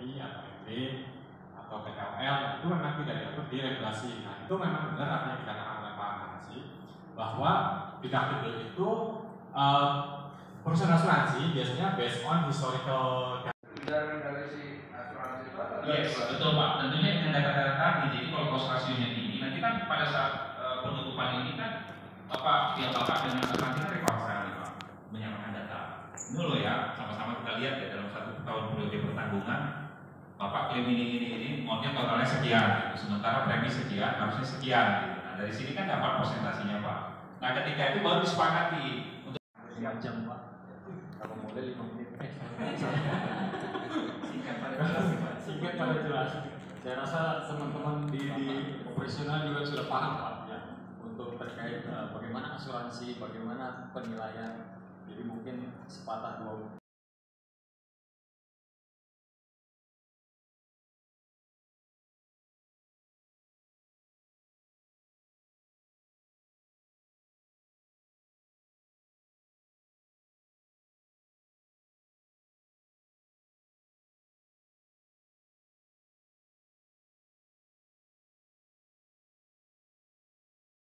MI atau MB atau PLL itu memang tidak diatur di regulasi. Nah, itu memang benar apa yang dikatakan oleh Pak Hansi bahwa deductible itu perusahaan asuransi biasanya based on historical. Dari si asuransi itu ada. Yes, betul Pak. Tentunya dengan data-data tadi. Jadi kalau cost ratio-nya tinggi, nanti kan pada saat penutupan ini kan pihak Bapak dengan asuransi kan rekor sekali Pak, menyamakan data. Ini loh ya, sama-sama kita lihat ya dalam 1 tahun periode pertanggungan, Bapak klaim ini, maunya totalnya sekian, gitu. Sementara premi sekian, harusnya sekian. Gitu. Nah dari sini kan dapat presentasinya Pak. Nah ketika itu baru disepakati untuk 5 jam Pak. Kalau mulai 5 menit. Singkat pada jelas. Saya rasa teman-teman di operasional juga sudah paham Pak ya, untuk terkait bagaimana asuransi, bagaimana penilaian. Jadi mungkin sepatah dua